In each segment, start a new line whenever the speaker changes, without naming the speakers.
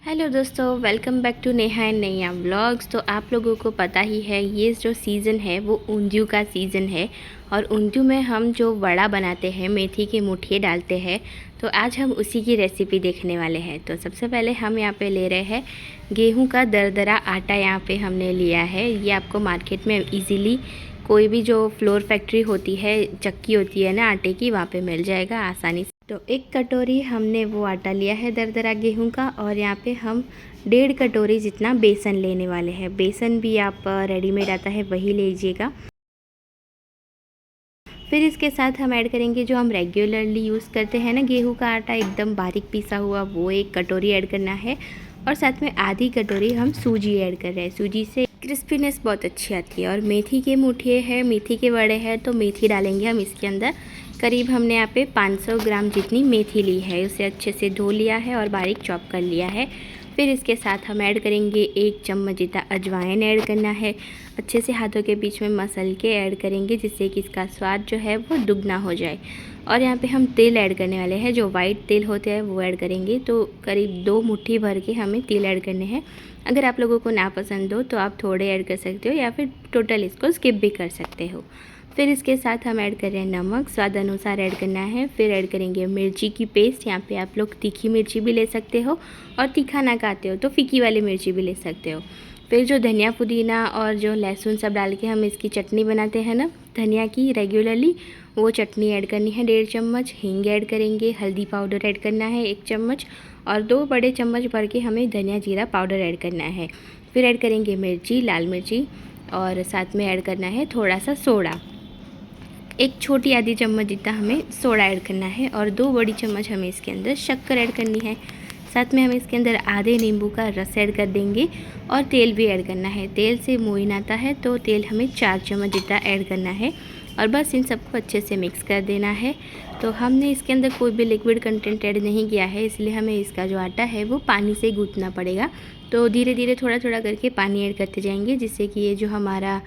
Hello दोस्तों, welcome back to Neha and Naiya vlogs. तो आप लोगों को पता ही है ये जो सीज़न है वो ऊंधियू का सीज़न है और ऊंधियू में हम जो वड़ा बनाते हैं, मेथी के मुठिए डालते हैं। तो आज हम उसी की रेसिपी देखने वाले हैं। तो सबसे पहले हम यहाँ पे ले रहे हैं गेहूं का दरदरा आटा। यहाँ पे हमने लिया है, ये आपको मार्केट में इजीली कोई भी जो फ्लोर फैक्ट्री होती है, चक्की होती है ना आटे की, वहाँ पे मिल जाएगा आसानी से। तो 1 कटोरी हमने वो आटा लिया है दरदरा गेहूं का, और यहाँ पे हम 1.5 कटोरी जितना बेसन लेने वाले हैं। बेसन भी आप रेडीमेड आता है वही लीजिएगा। फिर इसके साथ हम ऐड करेंगे जो हम रेगुलरली यूज़ करते हैं ना गेहूं का आटा, एकदम बारीक पिसा हुआ, वो 1 कटोरी ऐड करना है। और साथ में आधी कटोरी हम सूजी ऐड कर रहे हैं। सूजी से क्रिस्पीनेस बहुत अच्छी आती है। और मेथी के मुठिए हैं, मेथी के वड़े हैं, तो मेथी डालेंगे हम इसके अंदर। करीब हमने यहाँ पे 500 ग्राम जितनी मेथी ली है, उसे अच्छे से धो लिया है और बारीक चॉप कर लिया है। फिर इसके साथ हम ऐड करेंगे 1 चम्मच जितना अजवाइन ऐड करना है। अच्छे से हाथों के बीच में मसल के ऐड करेंगे, जिससे कि इसका स्वाद जो है वो दुगना हो जाए। और यहाँ पे हम तेल ऐड करने वाले हैं, जो वाइट तेल होते हैं वो ऐड करेंगे। तो करीब 2 मुट्ठी भर के हमें तेल ऐड करने हैं। अगर आप लोगों को ना पसंद हो तो आप थोड़े ऐड कर सकते हो, या फिर टोटल इसको स्किप भी कर सकते हो। फिर इसके साथ हम ऐड कर रहे हैं नमक, स्वाद अनुसार ऐड करना है। फिर ऐड करेंगे मिर्ची की पेस्ट। यहाँ पे आप लोग तीखी मिर्ची भी ले सकते हो, और तीखा ना खाते हो तो फीकी वाली मिर्ची भी ले सकते हो। फिर जो धनिया पुदीना और जो लहसुन सब डाल के हम इसकी चटनी बनाते हैं ना धनिया की रेगुलरली, वो चटनी ऐड करनी है 1.5 चम्मच। हींग ऐड करेंगे, हल्दी पाउडर ऐड करना है 1 चम्मच, और 2 बड़े चम्मच भर के हमें धनिया जीरा पाउडर ऐड करना है। फिर ऐड करेंगे मिर्ची, लाल मिर्ची, और साथ में ऐड करना है थोड़ा सा सोडा। 1 छोटी आधी चम्मच जितना हमें सोडा ऐड करना है, और 2 बड़ी चम्मच हमें इसके अंदर शक्कर ऐड करनी है। साथ में हम इसके अंदर आधे नींबू का रस ऐड कर देंगे, और तेल भी ऐड करना है। तेल से मोइन आता है, तो तेल हमें 4 चम्मच जितना ऐड करना है, और बस इन सबको अच्छे से मिक्स कर देना है। तो हमने इसके अंदर कोई भी लिक्विड कंटेंट ऐड नहीं किया है, इसलिए हमें इसका जो आटा है वो पानी से गूंथना पड़ेगा। तो धीरे धीरे थोड़ा थोड़ा करके पानी ऐड करते जाएंगे, जिससे कि ये जो हमारा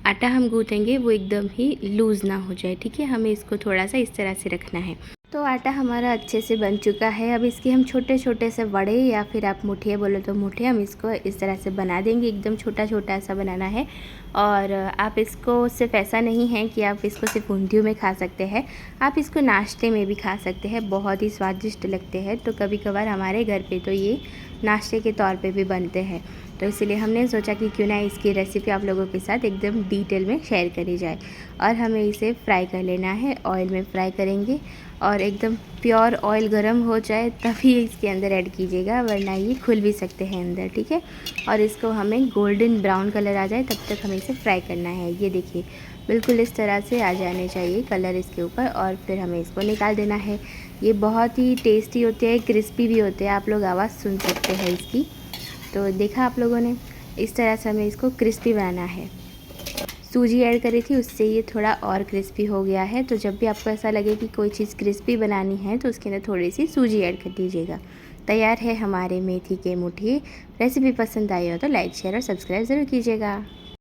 आटा हम गूँथेंगे वो एकदम ही लूज़ ना हो जाए। ठीक है, हमें इसको थोड़ा सा इस तरह से रखना है। तो आटा हमारा अच्छे से बन चुका है। अब इसके हम छोटे छोटे से वड़े, या फिर आप मुठिया बोलो तो मुठिया, हम इसको इस तरह से बना देंगे। एकदम छोटा छोटा सा बनाना है। और आप इसको सिर्फ ऐसा नहीं है कि आप इसको सिर्फ ऊंधियू में खा सकते हैं, आप इसको नाश्ते में भी खा सकते हैं। बहुत ही स्वादिष्ट लगते हैं। तो कभी कभार हमारे घर पे तो ये नाश्ते के तौर पे भी बनते हैं। तो इसीलिए हमने सोचा कि क्यों ना इसकी रेसिपी आप लोगों के साथ एकदम डिटेल में शेयर करी जाए। और हमें इसे फ्राई कर लेना है, ऑयल में फ्राई करेंगे, और एकदम प्योर ऑयल गर्म हो जाए तभी इसके अंदर ऐड कीजिएगा, वरना ये खुल भी सकते हैं अंदर। ठीक है, और इसको हमें गोल्डन ब्राउन कलर आ जाए तब तक हमें इसे फ्राई करना है। ये देखिए, बिल्कुल इस तरह से आ जाने चाहिए कलर इसके ऊपर, और फिर हमें इसको निकाल देना है। ये बहुत ही टेस्टी होते हैं, क्रिस्पी भी होते हैं। आप लोग आवाज़ सुन सकते हैं इसकी। तो देखा आप लोगों ने, इस तरह से हमें इसको क्रिस्पी बनाना है। सूजी ऐड करी थी, उससे ये थोड़ा और क्रिस्पी हो गया है। तो जब भी आपको ऐसा लगे कि कोई चीज़ क्रिस्पी बनानी है तो उसके अंदर थोड़ी सी सूजी ऐड कर दीजिएगा। तैयार है हमारे मेथी के मुठिए। रेसिपी पसंद आई हो तो लाइक, शेयर और सब्सक्राइब ज़रूर कीजिएगा।